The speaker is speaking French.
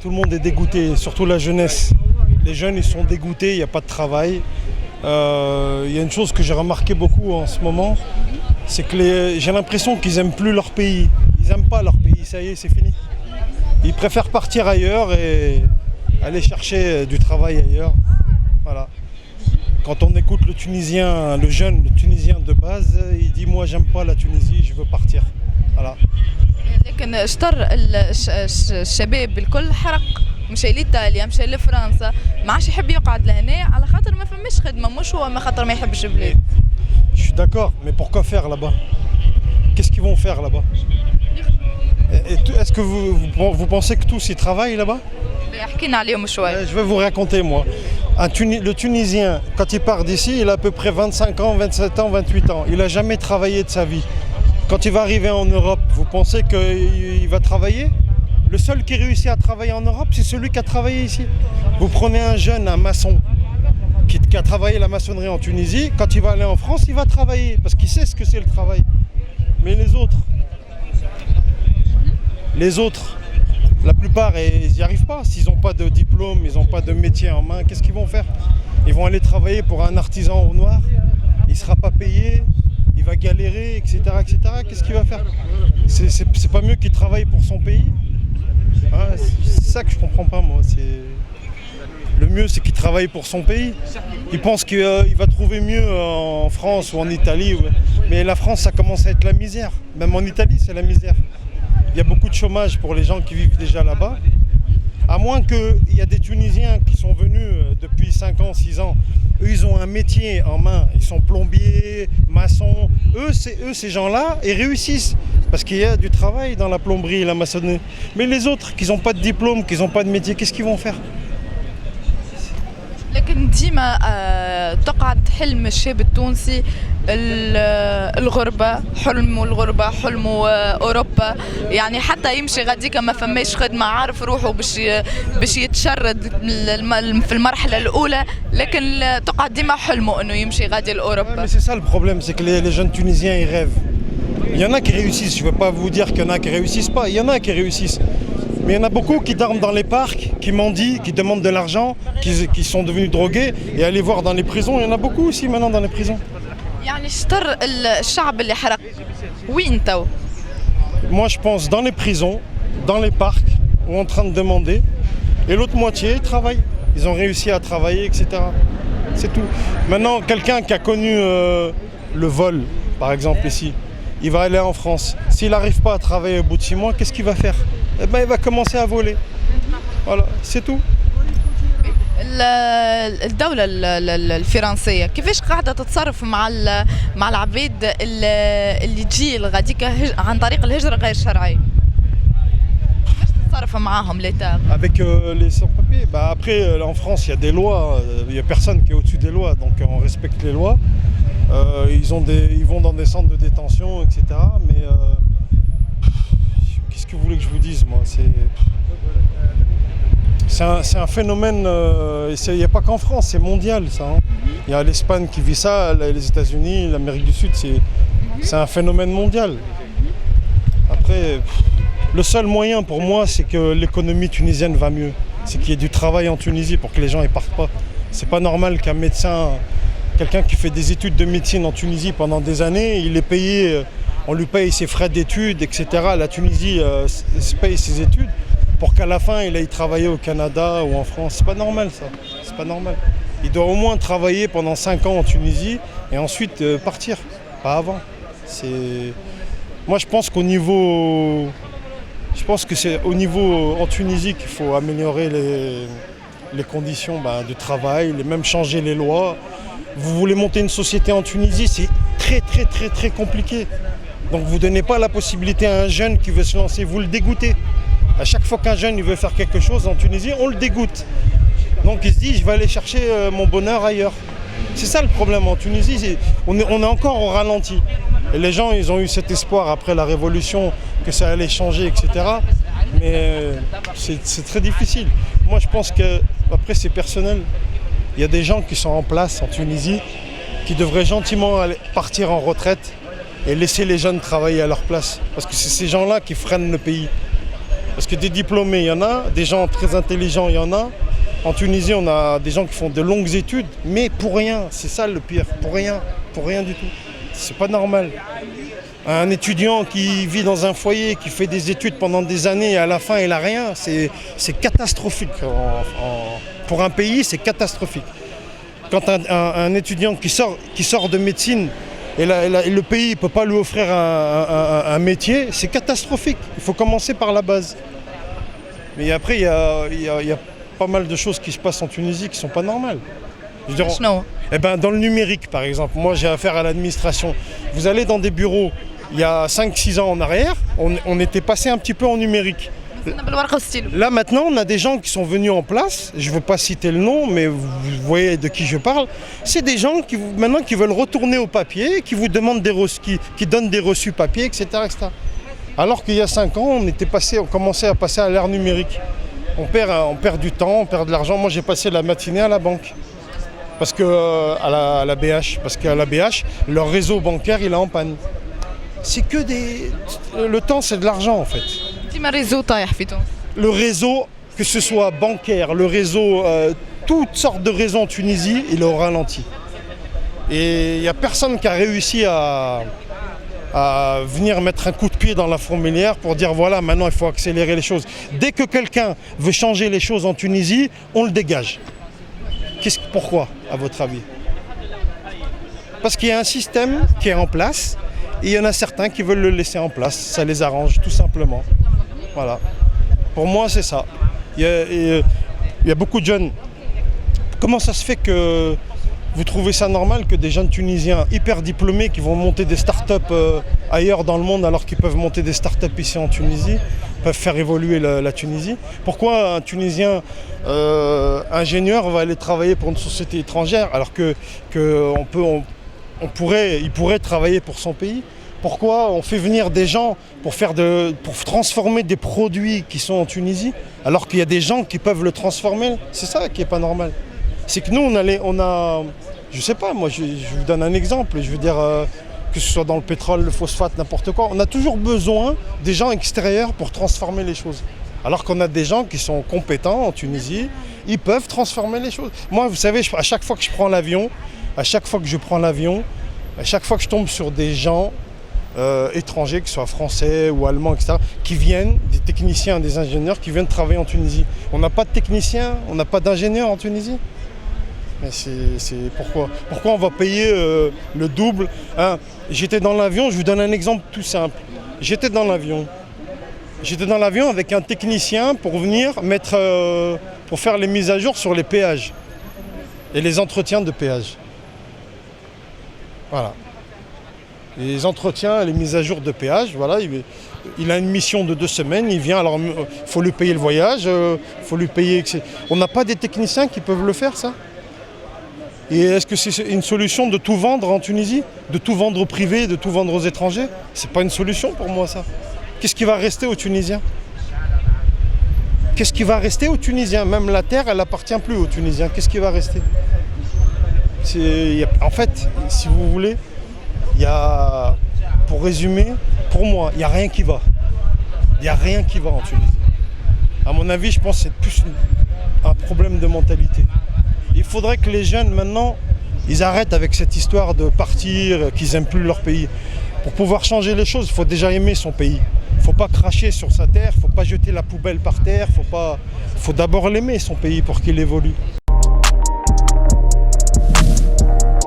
tout le monde est dégoûté, surtout la jeunesse. Les jeunes, ils sont dégoûtés, il n'y a pas de travail. Il y a une chose que j'ai remarqué beaucoup en ce moment, c'est que j'ai l'impression qu'ils n'aiment plus leur pays. Ils n'aiment pas leur pays, ça y est, c'est fini. Ils préfèrent partir ailleurs et aller chercher du travail ailleurs. Voilà. Quand on écoute le Tunisien, le Tunisien de base, il dit moi j'aime pas la Tunisie, je veux partir. Voilà. لكن شطر الشباب الكل حرق مشى لإيطاليا مشى لفرنسا ما عادش يحب يقعد لهنا على خاطر ما فماش خدمة مش هو ما خاطر ما يحبش البلاد. Je suis d'accord, mais pourquoi faire là-bas? Qu'est-ce qu'ils vont faire là-bas? Est-ce que vous pensez que tous ils travaillent là-bas? حكينا عليهم شوي. Je vais vous raconter moi. Le Tunisien, quand il part d'ici, il a à peu près 25 ans, 27 ans, 28 ans. Il n'a jamais travaillé de sa vie. Quand il va arriver en Europe, vous pensez qu'il va travailler? Le seul qui réussit à travailler en Europe, c'est celui qui a travaillé ici. Vous prenez un jeune, un maçon, qui a travaillé la maçonnerie en Tunisie, quand il va aller en France, il va travailler, parce qu'il sait ce que c'est le travail. Mais les autres, la plupart, ils n'y arrivent pas. S'ils n'ont pas de diplôme, ils n'ont pas de métier en main, qu'est-ce qu'ils vont faire? Ils vont aller travailler pour un artisan au noir, il ne sera pas payé, il va galérer, etc. etc. Qu'est-ce qu'il va faire? C'est pas mieux qu'il travaille pour son pays? Ah, c'est ça que je comprends pas moi. Le mieux c'est qu'il travaille pour son pays. Il pense qu'il va trouver mieux en France ou en Italie. Mais la France ça commence à être la misère. Même en Italie c'est la misère. Il y a beaucoup de chômage pour les gens qui vivent déjà là-bas. À moins qu'il y a des Tunisiens qui sont venus depuis 5 ans, 6 ans. Eux, ils ont un métier en main. Ils sont plombiers, maçons. Ces gens-là, ils réussissent. Parce qu'il y a du travail dans la plomberie et la maçonnerie. Mais les autres, qui n'ont pas de diplôme, qui n'ont pas de métier, qu'est-ce qu'ils vont faire? لكن ديما تقعد حلم الشاب التونسي الغربة حلمه أوروبا يعني حتى يمشي غاديك ما فماش خدمة عارف روحه باش يتشرد في المرحلة الأولى لكن تقعد ديما حلمه إنه يمشي غادي لأوروبا. C'est ça le problème, c'est que les jeunes Tunisiens ils rêvent. Il y en a qui réussissent, je ne veux pas vous dire qu'il y en a qui ne réussissent pas, il y en a qui réussissent. Mais il y en a beaucoup qui dorment dans les parcs, qui mendient, qui demandent de l'argent, qui sont devenus drogués et allez voir dans les prisons, il y en a beaucoup aussi maintenant dans les prisons. يعني شطر الشعب اللي حرق وين تو؟ Moi je pense dans les prisons, dans les parcs, ou en train de demander, et l'autre moitié ils travaillent. Ils ont réussi à travailler, etc. C'est tout. Maintenant quelqu'un qui a connu le vol, par exemple ici, il va aller en France. S'il n'arrive pas à travailler au bout de 6 mois, qu'est-ce qu'il va faire? Eh ben, il va commencer à voler. Voilà, c'est tout. الدولة الفرنسية كيفاش قاعدة تتصرف مع العباد اللي تجي لغاديك عن طريق الهجرة غير شرعية؟ كيفاش تتصرف معاهم l'État? Avec les sans-papiers, après en France il y a des lois, il n'y a personne qui est au-dessus des lois, donc on respecte les lois. Ils vont dans des centres de détention, etc. Mais qu'est-ce que vous voulez que je vous dise, moi? C'est un phénomène, il n'y a pas qu'en France, c'est mondial ça. Hein. Il y a l'Espagne qui vit ça, les États-Unis, l'Amérique du Sud, c'est un phénomène mondial. Après, le seul moyen pour moi, c'est que l'économie tunisienne va mieux. C'est qu'il y ait du travail en Tunisie pour que les gens ne partent pas. C'est pas normal qu'un médecin, quelqu'un qui fait des études de médecine en Tunisie pendant des années, il est payé, on lui paye ses frais d'études, etc. La Tunisie paye ses études pour qu'à la fin il aille travailler au Canada ou en France. C'est pas normal ça, c'est pas normal. Il doit au moins travailler pendant 5 ans en Tunisie et ensuite partir, pas avant. Moi je pense que c'est au niveau en Tunisie qu'il faut améliorer les conditions de travail, même changer les lois. Vous voulez monter une société en Tunisie, c'est très très très très compliqué. Donc vous ne donnez pas la possibilité à un jeune qui veut se lancer, vous le dégoûtez. À chaque fois qu'un jeune il veut faire quelque chose en Tunisie, on le dégoûte. Donc il se dit je vais aller chercher mon bonheur ailleurs. C'est ça le problème en Tunisie, on est encore au ralenti. Et les gens ils ont eu cet espoir après la révolution que ça allait changer, etc. Mais c'est très difficile. Moi je pense que, après c'est personnel, il y a des gens qui sont en place en Tunisie qui devraient gentiment partir en retraite et laisser les jeunes travailler à leur place. Parce que c'est ces gens-là qui freinent le pays. Parce que des diplômés, il y en a, des gens très intelligents, il y en a. En Tunisie, on a des gens qui font de longues études, mais pour rien, c'est ça le pire, pour rien du tout. C'est pas normal. Un étudiant qui vit dans un foyer, qui fait des études pendant des années et à la fin il n'a rien, c'est catastrophique. Pour un pays, c'est catastrophique. Quand un étudiant qui sort de médecine et le pays ne peut pas lui offrir un métier, c'est catastrophique. Il faut commencer par la base. Mais après, il y a pas mal de choses qui se passent en Tunisie qui ne sont pas normales. Je veux dire, dans le numérique, par exemple, moi j'ai affaire à l'administration. Vous allez dans des bureaux, il y a 5-6 ans en arrière, on était passé un petit peu en numérique. Là maintenant, on a des gens qui sont venus en place, je ne veux pas citer le nom, mais vous voyez de qui je parle. C'est des gens qui maintenant qui veulent retourner au papier, qui vous demandent des reçus, qui donnent des reçus papier, etc., etc. Alors qu'il y a 5 ans, on commençait à passer à l'ère numérique. On perd du temps, on perd de l'argent. Moi j'ai passé la matinée à la banque. Parce que à la BH, parce qu'à la BH, leur réseau bancaire il est en panne. C'est que le temps, c'est de l'argent en fait. Le réseau, que ce soit bancaire, le réseau, toutes sortes de réseaux en Tunisie, il est au ralenti. Et il n'y a personne qui a réussi à venir mettre un coup de pied dans la fourmilière pour dire voilà, maintenant il faut accélérer les choses. Dès que quelqu'un veut changer les choses en Tunisie, on le dégage. Pourquoi, à votre avis? Parce qu'il y a un système qui est en place et il y en a certains qui veulent le laisser en place. Ça les arrange, tout simplement. Voilà. Pour moi, c'est ça. Il y a beaucoup de jeunes. Comment ça se fait que vous trouvez ça normal que des jeunes Tunisiens hyper diplômés qui vont monter des startups ailleurs dans le monde alors qu'ils peuvent monter des startups ici en Tunisie, peuvent faire évoluer la Tunisie? Pourquoi un Tunisien ingénieur va aller travailler pour une société étrangère alors qu'il pourrait travailler pour son pays? Pourquoi on fait venir des gens pour transformer des produits qui sont en Tunisie alors qu'il y a des gens qui peuvent le transformer? C'est ça qui n'est pas normal. C'est que nous, on a, je sais pas, moi je vous donne un exemple, je veux dire que ce soit dans le pétrole, le phosphate, n'importe quoi, on a toujours besoin des gens extérieurs pour transformer les choses. Alors qu'on a des gens qui sont compétents en Tunisie, ils peuvent transformer les choses. Moi, vous savez, à chaque fois que je prends l'avion, à chaque fois que je tombe sur des gens étrangers, que ce soit français ou allemands, etc., qui viennent, des techniciens, des ingénieurs qui viennent travailler en Tunisie. On n'a pas de techniciens, on n'a pas d'ingénieurs en Tunisie. Mais c'est pourquoi on va payer le double, hein? J'étais dans l'avion, je vous donne un exemple tout simple. J'étais dans l'avion avec un technicien pour venir pour faire les mises à jour sur les péages et les entretiens de péage. Voilà. Les entretiens, les mises à jour de péage, voilà, il a une mission de 2 semaines, il vient, alors il faut lui payer le voyage, il faut lui payer... On n'a pas des techniciens qui peuvent le faire, ça? Et est-ce que c'est une solution de tout vendre en Tunisie? De tout vendre au privé, de tout vendre aux étrangers? C'est pas une solution pour moi, ça. Qu'est-ce qui va rester aux Tunisiens? Qu'est-ce qui va rester aux Tunisiens? Même la terre, elle n'appartient plus aux Tunisiens. Qu'est-ce qui va rester? En fait, si vous voulez, pour résumer, pour moi, il n'y a rien qui va. Il n'y a rien qui va en Tunisie. À mon avis, je pense que c'est plus un problème de mentalité. Il faudrait que les jeunes, maintenant, ils arrêtent avec cette histoire de partir, qu'ils n'aiment plus leur pays. Pour pouvoir changer les choses, il faut déjà aimer son pays. Il ne faut pas cracher sur sa terre, il ne faut pas jeter la poubelle par terre, il faut d'abord l'aimer, son pays, pour qu'il évolue.